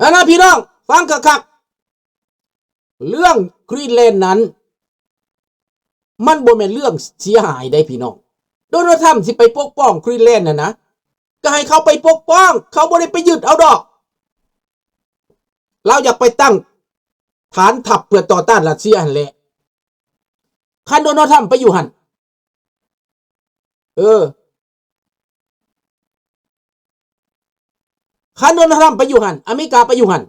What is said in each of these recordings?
นะพี่น้องฟังคักๆเรื่องกรีนแลนด์นั้นมันบ่แม่นเรื่องเสียหายได้พี่น้องโดนัลด์ทรัมป์สิไปปกป้องกรีนแลนด์นะก็ให้เขาไปปกป้องเขาบ่ได้ไปยึดเอาดอกเราอยากไปตั้งฐานทัพเพื่อต่อต้านรัสเซียหั่นแหละคันโดนัลด์ทรัมป์ไปอยู่หั่นคันโดนัลด์ทรัมป์ไปอยู่หั่นอเมริกาไปอยู่หั่น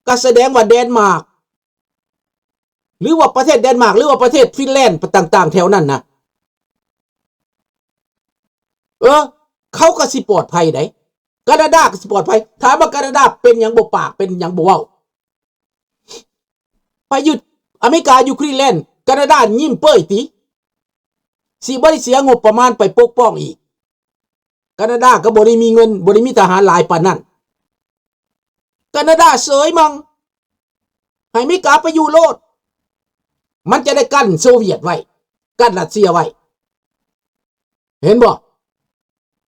ก็แสดงว่าเดนมาร์กหรือว่าประเทศเดนมาร์กหรือว่าประเทศฟินแลนด์ต่างๆแถวนั้นนะเขาก็สิปลอดภัยได้แคนาดาก็สิปลอดภัยถามว่าแคนาดาเป็นหยังบ่ปากเป็นหยังบ่เว้าไปยึดอเมริกาอยู่กรีนแลนด์แคนาดายิ้มเป้ยติสิบ่ได้เสียงบประมาณไปปกป้องอีกแคนาดาก็บ่ได้มีเงินบ่ได้มีทหารหลายปานนั้นแคนาดาเสยมังให้อเมริกาไปอยู่โลดมันจะได้กั้นโซเวียตไว้กั้นรัสเซียไว้เห็นบ่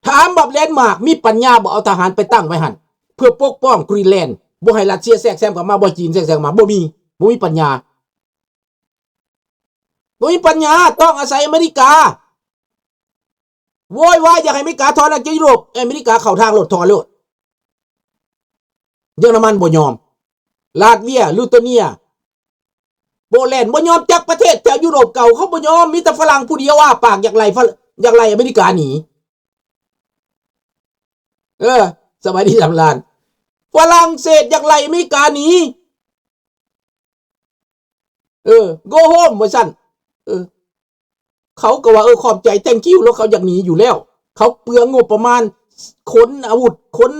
ถามแบบเดนมาร์กมีปัญญาบ่เอาทหารไปตั้งไว้หั่นเพื่อปกป้องกรีนแลนด์บ่ให้รัสเซียแทรกแซงเข้ามาบ่จีนแทรกแซงมาบ่มีปัญญาต้องอาศัยอเมริกาโวยวายอยากให้อเมริกาถอนออกจากยุโรปอเมริกาเข้าทางโลดถอนโลดเยอรมันบ่ยอมลาตเวียลิทัวเนียโปแลนด์บ่ยอมจักประเทศแถวยุโรปเก่าเขาบ่ยอมมีแต่ฝรั่งผู้เดียวว่าปากอยากไล่อเมริกาหนีสบายดีสำราญฝรั่งเศสอยากไล่อเมริกาหนีgo home ว่าซั่นเขาก็ว่าขอบใจ thank you แล้วเขาอยากหนีอยู่แล้วเขาเปลืองงบประมาณขนอาวุธขน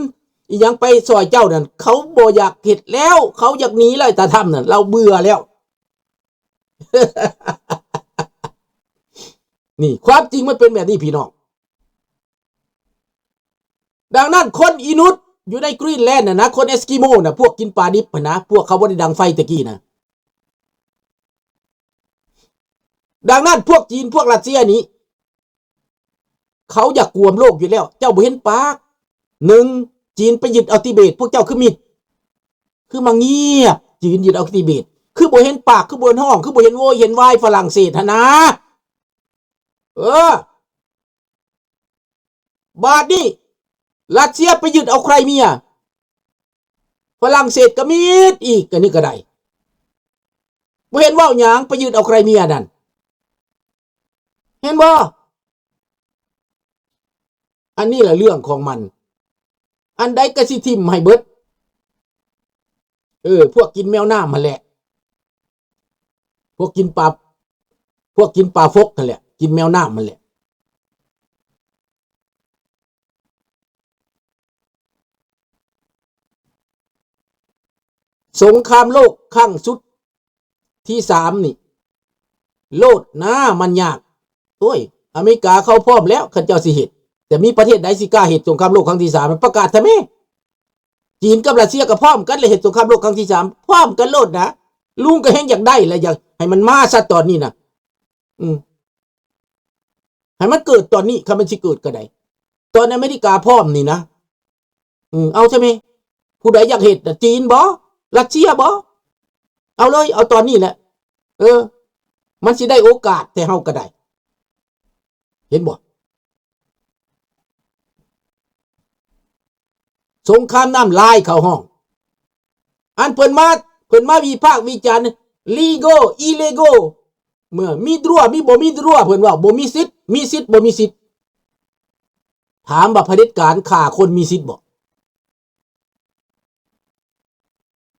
อีหยังไปซอยเจ้านั่นเขาบ่อยากเฮ็ดแล้วเขาอยากหนีแล้วตาทำนั่นเราเบื่อแล้วนี่ความจริงมันเป็นแบบนี้พี่น้องดังนั้นคนอินุตอยู่ในกรีนแลนด์นะคนเอสกิโมนะพวกกินปลาดิบนะพวกเขาบ่ได้ดังไฟตะกี้นะดังนั้นพวกจีนพวกรัสเซียนี้เขาอยากกวมโลกอยู่แล้วเจ้าบ่เห็นปาก1จีนไปยึดเอาทิเบตพวกเจ้าคือมิดคือมาเงียบจีนยึดเอาทิเบตคือบ่เห็นปากคือบ่เห็นห้องคือบ่เห็นโวยเห็นวายฝรั่งเศสนะบาดนี้รัสเซียไปยึดเอาไครเมียฝรั่งเศสก็มิดอีกก็นี่ก็ได้บ่เห็นว่าหยังไปยึดเอาไครเมียนั่นเห็นบ่อันนี้แหละเรื่องของมันอันใดก็สิทิ่มให้เบิดพวกกินแมวน้ำมาแหละพวกกินปลาฟกนั่นแหละกินแมวน้ำมันแหละสงครามโลกครั้งสุดที่3นี่โลดนะมันยากอเมริกาเขาพร้อมแล้วคันเจ้าสิเฮ็ดแต่มีประเทศใดสิกล้าเฮ็ดสงครามโลกครั้งที่3มันประกาศทำไมจีนกับรัสเซียก็พร้อมกันเลยเฮ็ดสงครามโลกครั้งที่3พร้อมกันโลดนะลุงก็แฮงอยากได้แล้วอยากให้มันมาซะตอนนี้นะให้มันเกิดตอนนี้คันมันสิเกิดก็ได้ตอนอเมริกาพร้อมนี่นะเอาใช่มั้ยผู้ใดอยากเฮ็ดจีนบ่รัสเซียบ่เอาเลยเอาตอนนี้แหละมันสิได้โอกาสแต่เฮาก็ได้เห็นบ่สงครามน้ำลายเข้าห้องอันเพิ่นมาวิพากษ์วิจารณ์ legal illegal เมื่อมีรั้วมีบ่มีรั้วเพิ่นว่าบ่มีสิทธิ์มีสิทธิ์บ่มีสิทธิ์ถามว่าเผด็จการฆ่าคนมีสิทธิ์บ่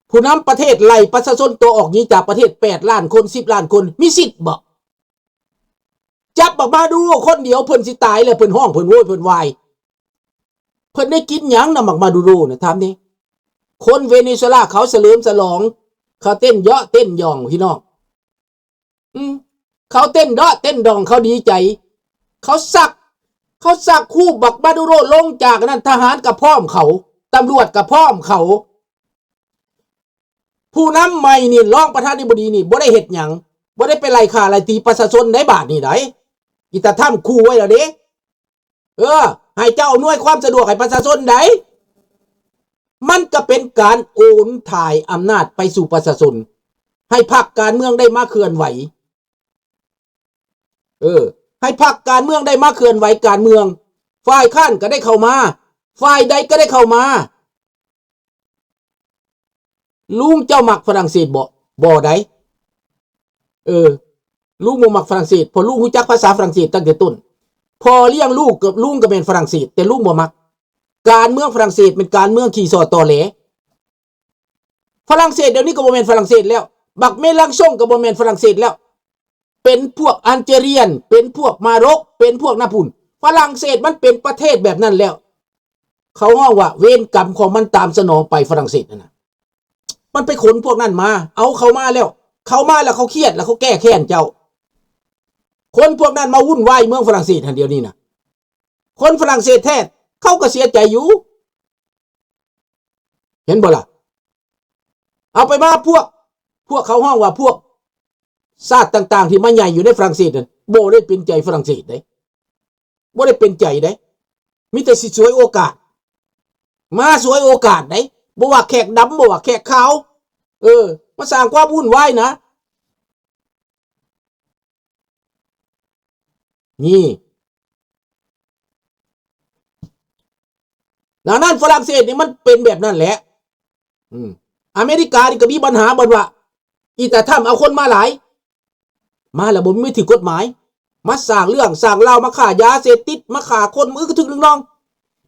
ผู้นำประเทศไล่ประชาชนตัวออกหนีจากประเทศ8ล้านคน10ล้านคนมีสิทธิ์บ่จับออกมาดูคนเดียวเพิ่นสิตายแล้วเพิ่นห้องเพิ่นโวยเพิ่นวายเพิ่นได้กินหยังนำมักมาดูดูนะถามดิคนเวเนซุเอลาเขาเฉลิมฉลองเขาเต้นเยาะเต้นย่องพี่น้องเขาเต้นเดาะเต้นดองเขาดีใจเขาสักคู่บักมาดูโรลงจากนั้นทหารกับพร้อมเขาตำรวจกับพร้อมเขาผู้นำใหม่นี่รองประธานาธิบดีนี่บ่ได้เฮ็ดหยังบ่ได้ไปไล่ฆ่าไล่ตีประชาชนในบาทนี่ได้อีตาถ้ำคู่ไว้แล้วเด้ให้เจ้าอำนวยความสะดวกให้ประชาชนได้มัน ก็เป็นการโอนถ่ายอำนาจไปสู่ประชาชนให้พรรคการเมืองได้มาเคลื่อนไหวให้พรรคการเมืองได้มาเคลื่อนไหวการเมืองฝ่ายค้านก็ได้เข้ามาฝ่ายใดก็ได้เข้ามาลุงเจ้ามักฝรั่งเศสบ่ได้ลุงบ่มักฝรั่งเศสเพราะลุงรู้จักภาษาฝรั่งเศสตั้งแต่ต้นพอเลี้ยงลูกกับลุงก็เป็นฝรั่งเศสแต่ลุงบ่มักการเมืองฝรั่งเศสเป็นการเมืองขี้สอดตอแหลฝรั่งเศสเดี๋ยวนี้ก็บ่แม่นฝรั่งเศสแล้วบักเมลังซ่งก็บ่แม่นฝรั่งเศสแล้วเป็นพวกอัลเจเรียนเป็นพวกมาร็อกเป็นพวกนาปุนฝรั่งเศสมันเป็นประเทศแบบนั้นแล้วเขาฮ้องว่าเวรกรรมของมันตามสนองไปฝรั่งเศสนั่นน่ะมันไปขนพวกนั้นมาเอาเขามาแล้วเขาเครียดแล้วเขาแก้แค้นเจ้าคนพวกนั้นมาวุ่นวายเมืองฝรั่งเศสทันเดียวนี้นะคนฝรั่งเศสแท้เขาก็เสียใจอยู่เห็นบ่ล่ะเอาไปมาพวกเขาห้องว่าพวกชาติต่างๆที่มาใหญ่อยู่ในฝรั่งเศสนั่นบ่ได้เป็นใจฝรั่งเศสเด้บ่ได้เป็นใจเด้มีแต่สิสวยโอกาสมาสวยโอกาสเด้บ่ว่าแขกดำบ่ว่าแขกขาวมาสร้างความวุ่นวายนะนี่ดังนั้นฝรั่งเศสนี่มันเป็นแบบนั้นแหละอเมริกานี่ก็มีปัญหาบ่ว่าอีตาถ้ำเอาคนมาหลายมาแล้วบ่มีถือกฎหมายมาสร้างเรื่องสร้างราวมาฆ่ายาเสพติดมาฆ่าคนมือก็ถึกน้อง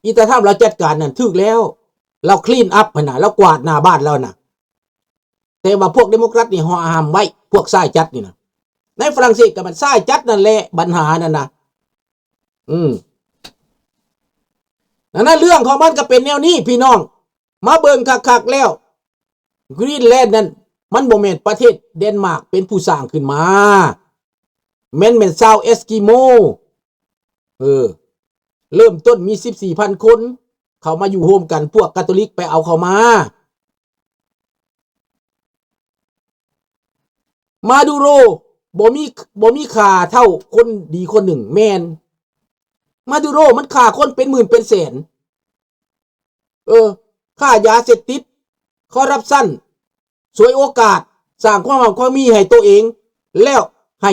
อีตาถ้ำเราจัดการนั่นถึกแล้วเราคลีนอัพน่ะเรากวาดหน้าบ้านเราน่ะแต่ว่าพวกเดโมแครตนี่ห้ามไว้พวกซ้ายจัดนี่นะในฝรั่งเศสก็มันซ้ายจัดนั่นแหละปัญหานั่นนะนั่นเรื่องของมันก็เป็นแนวนี้พี่น้องมาเบิ่งคักๆแล้วกรีนแลนด์นั่นมันบ่แม่นประเทศเดนมาร์กเป็นผู้สร้างขึ้นมาแม่นชาวเอสกิโมเริ่มต้นมี 14,000 คนเขามาอยู่โฮมกันพวกคาทอลิกไปเอาเขามาดูโรบ่มีค่าเท่าคนดีคนหนึ่งแมนมาดูโรมันฆ่าคนเป็นหมื่นเป็นแสนฆ่ายาเสพติดคอร์รัปชันสวยโอกาสสร้างความมีให้ตัวเองแล้วใ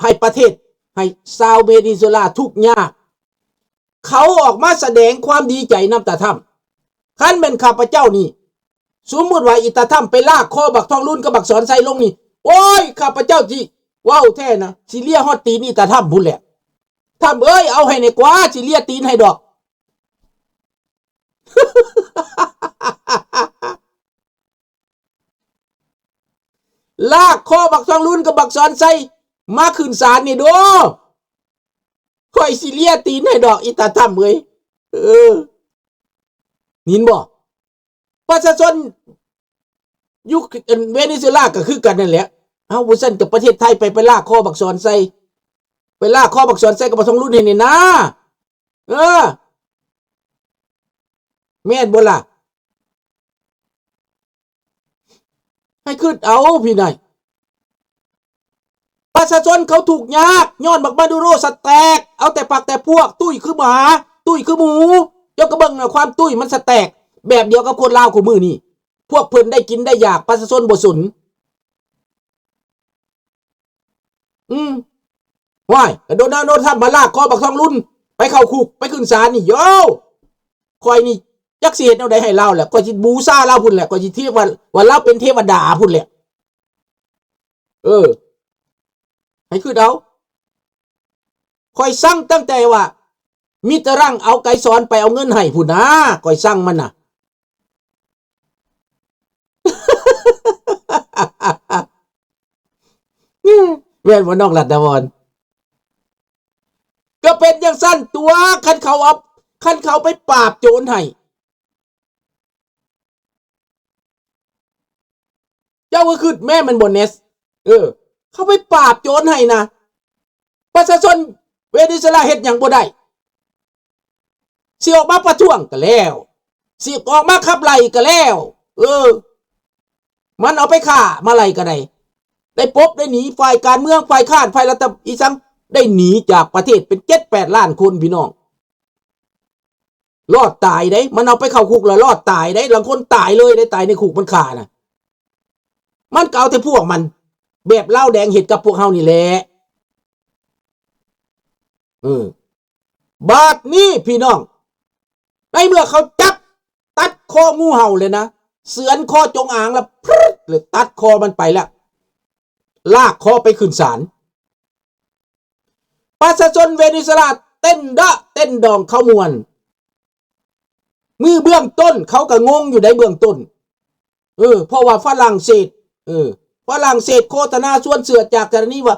ห้ประเทศให้ชาวเวเนซุเอลาทุกข์ยากเขาออกมาแสดงความดีใจน้ำตาถ้ำคันเป็นข้าพเจ้านี่สมมติว่าอิตาถ้ำไปลากคอบักทองรุ่นกับบักสอนไซลงนี่โอ้ยข้าพเจ้าจีว้าวแท้นะสิเลียฮอดตีนอิตาถ้ำพุ่นแหละถ้ำเอาให้ในกว่าสิเลียตีนให้ดอก ลากคอบักทองรุ่นกับบักสอนไซมาขึ้นศาลนี่ดูค่อยสิเลียตีนให้ดอกอิตาถ้ำนินบ่ประชาชนยุคเวเนซุเอลาก็คือกันนั่นแหละเอาบุษันกับประเทศไทยไปลากคอบักสอนไซไปลากคอบักสอนไซกับบักทองรุ่นเห็นนี่นะแม่นบ่ล่ะให้ขึ้นเอาพี่นายประชาชนเขาถูกยากย้อนบักมาดูโรสแตกเอาแต่ปักแต่พวกตุ้ยคือหมาตุ้ยคือหมูยกกระเบิงนะความตุ้ยมันสแตกแบบเดียวกับคนลาวของมือนี่พวกเพิ่นได้กินได้อยากประชาชนบ่สนว้ายโดนทำมาลากคอบักทองรุ่นไปเข้าคุกไปขึ้นศาลนี่โยคอยนี่จักสิเฮ็ดแนวใดให้เล่าแหละก็สิบูชาเล่าพุ่นแหละก็สิเทียบว่าเล่าเป็นเทวดาพุ่นแหละให้คือเอาคอยสั่งตั้งแต่ว่ามิตรรังเอาไก่สอนไปเอาเงินให้พุ่นนะคอยสั่งมันน่ะ แม่นบ่น้องรัตนวรก็เป็นอย่างสั้นตัวคันเขาไปปราบโจรให้เจ้าก็คือแม่มันบ่เนสเขาไปปราบโจรให้นะประชาชนเวเนซุเอลาเฮ็ดหยังบ่ได้สิออกมาประท้วงก็แล้วสิออกมาขับไล่ก็แล้วมันเอาไปฆ่ามาไล่ก็ได้ปบได้หนีฝ่ายการเมืองฝ่ายค้านฝ่ายรัฐอีสังได้หนีจากประเทศเป็น 7-8 ล้านคนพี่น้อง รอดตายได้มันเอาไปเข้าคุกแล้วรอดตายได้บางคนตายเลยได้ตายในคุกมันฆ่าน่ะมันก็เอาแต่พวกมันแบบเหล้าแดงเห็ดกับพวกเฮานี่แหละบาดนี้พี่น้องในเมื่อเขาจับตัดคองูเห่าเลยนะเสือนคอจงอางแล้วพรึดเลยตัดคอมันไปแล้วลากคอไปขึ้นศาลประชาชนเวเนซุเอลาเต้นดะเต้นดองเขามวนมือเบื้องต้นเขาก็งงอยู่ในเบื้องต้นเพราะว่าฝรั่งเศสโฆษณาส่วนเสือจากกรณีว่า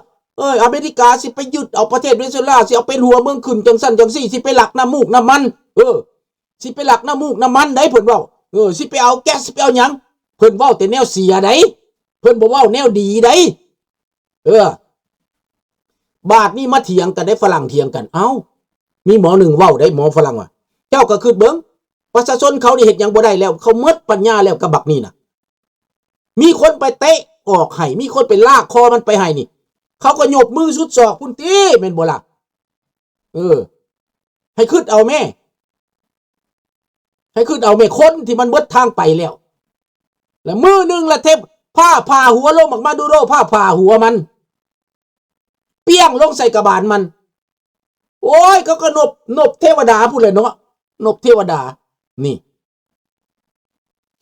อเมริกาสิไปยึดเอาประเทศเวเนซุเอลาสิเอาเป็นหัวเมืองขึ้นจังสั่นจังซี่สิไปหลักน้ำมูกน้ำมันสิไปหลักน้ำมูกน้ำมันได้เพิ่นเว้าสิไปเอาแก๊สสิไปเอาหยังเพิ่นเว้าแต่แนวเสียได้เพิ่นบ่เว้าแนวดีได้บาดนี้มาเถียงกันได้ฝรั่งเถียงกันเอ้ามีหมอหนึ่งเว้าได้หมอฝรั่งว่าเจ้าก็คือเบิ่งประชาชนเขานี่เฮ็ดหยังบ่ได้แล้วเขาหมดปัญญาแล้วกับบักนี่น่ะมีคนไปเตะออกให้มีคนไปลากคอมันไปให้นี่เขาก็ยกมือสุดศอกพุ่นติแม่นบ่ล่ะให้คิดเอาแม่คนที่มันเบิดทางไปแล้วมือนึงละเทพผ้าผ่าหัวลงมาดูโรผ้าผ่าหัวมันเปี้ยงลงใส่กระบาลมันโอ้ยก็นบเทวดาพูดเลยเนาะนบเทวดานี่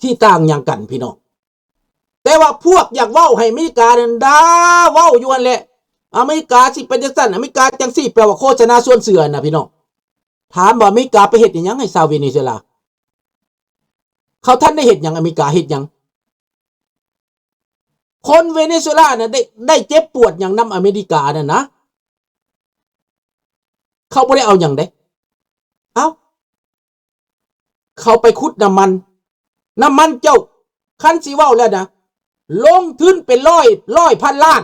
ที่ต่างอย่างกันพี่น้องแต่ว่าพวกอยากเว้าให้อเมริกาเนี่ยด่าเว้าอยู่นั่นแหละอเมริกาสิเป็นจังซั่นอเมริกาจังซี่แปลว่าโฆษณาส่วนเสือนะพี่น้องถามว่าอเมริกาไปเฮ็ดหยังให้ชาวเวเนซุเอลาเขาท่านได้เฮ็ดหยังอเมริกาเฮ็ดหยังคนเวเนซุเอลาน่ะได้เจ็บปวดอย่างนำอเมริกาน่ะนะเขาบ่ได้เอาหยังได้เขาไปขุดน้ำมันเจ้าคันสิเว้าแล้วนะลงทุนเป็นร้อยพันล้า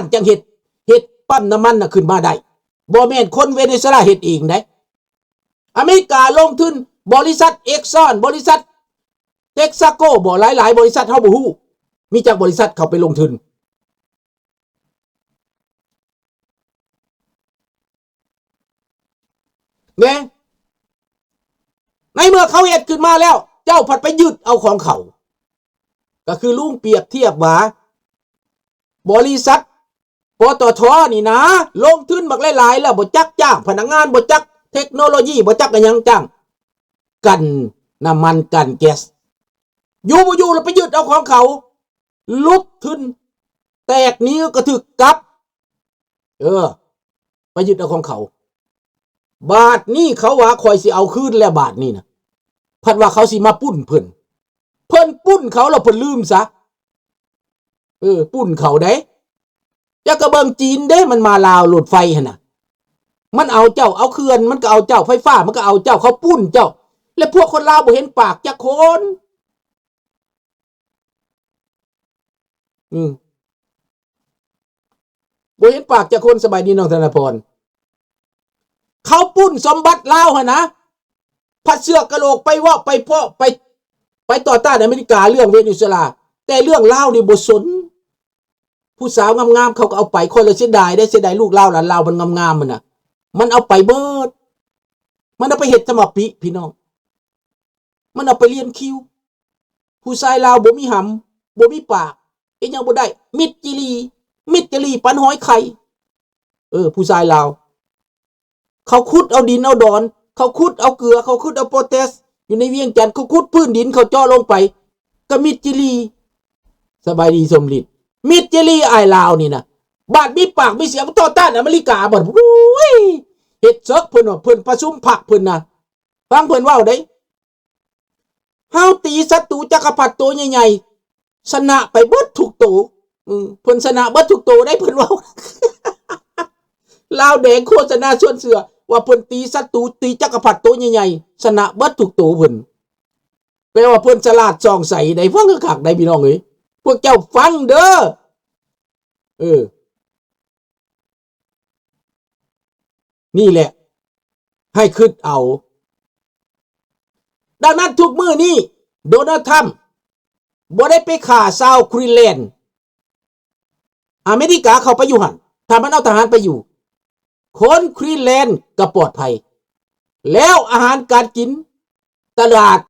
นจังเฮ็ดปั๊มน้ำมันน่ะขึ้นมาได้บ่แม่นคนเวเนซุเอลาเฮ็ดเองได้อเมริกาลงทุนบริษัทเอ็กซอนบริษัทเท็กซัสโกบ่หลายบริษัทเฮาบ่ฮู้มีจักบริษัทเขาไปลงทุนแม่ในเมื่อเขาเฮ็ดขึ้นมาแล้วเจ้าผัดไปยึดเอาของเขาก็คือลุงเปรียบเทียบว่าบริษัทปตท.นี่นะลงทุนบักหลายๆแล้วบ่จักจ้างพนักงานบ่จักเทคโนโลยีบ่จักอิหยังจ้างกันน้ำมันกันแก๊สอยู่บ่อยู่แล้วไปยึดเอาของเขาลุกทุนแตกนี้ก็ถึกกลับไปยึดเอาของเขาบาทนี้เขาว่าคอยสิเอาคืนแล้วบาทนี้นะพัดว่าเขาสิมาปุ้นเพิ่นปุ้นเขาแล้วเพิ่นลืมซะปุ้นเขาได้จะกระเบิงจีนเด้มันมาลาวรถไฟหั่นน่ะมันเอาเจ้าเอาเขื่อนมันก็เอาเจ้าไฟฟ้ามันก็เอาเจ้าเขาปุ้นเจ้าและพวกคนลาวบ่เห็นปากจักคนบ่เห็นปากจักคนสบายดีน้องธนพรเขาปุ้นสมบัติลาวหั่นนะพัดเสือกกะโหลกไปว่าไปเพาะไปต่อต้านอเมริกาเรื่องเวเนซุเอลาแต่เรื่องลาวนี่บ่สนผู้สาวงามๆเขาก็เอาไปคนละเสียดายได้เสียดายลูกลาวหลานลาวมันงามๆมันน่ะมันเอาไปเบิดมันเอาไปเฮ็ดสมปิพี่น้องมันเอาไปเรียนคิวผู้ชายลาวบ่มีหำบ่มีปากอีหยังบ่ได้มิดจิลีปันหอยไข่ผู้ชายลาวเขาขุดเอาดินเอาดอนเขาขุดเอาเกลือเขาขุดเอาโพแทสอยู่ในเวียงจันทน์เขาขุดพื้นดินเขาเจาะลงไปก็มิดจิลีสบายดีสมฤทธิ์มิดจิลีไอ้ลาวนี่นะบาดมีปากมีเสียงต่อต้านอเมริกาบ่โอ้ยเฮ็ดเซิกเพิ่นว่าเพิ่นประชุมพรรคเพิ่นน่ะฟังเพิ่นเว้าได้เฮาตีศัตรูจักรพรรดิตัวใหญ่ๆชนะไปเบิดทุกตัวเพิ่นชนะเบิดทุกตัวได้เพิ่นเว้าลาวแดงโฆษณาส่วนเสือว่าเพิ่นตีศัตรูตีจักรพรรดิตัวใหญ่ๆชนะเบิดทุกตัวเพิ่นแปลว่าเพิ่นฉลาดส่องใสได้ฟังคักๆได้พี่น้องเอ้ยพวกเจ้าฟังเด้อนี่แหละให้คิดเอาดังนั้นทุกมื้อนี้โดนัลด์ทรัมป์บ่ได้ไปฆ่าชาวกรีนแลนด์อเมริกาเข้าไปอยู่หั่นถ้ามันเอาทหารไปอยู่คนกรีนแลนด์ก็ปลอดภัย แล้วอาหารการกินตลาด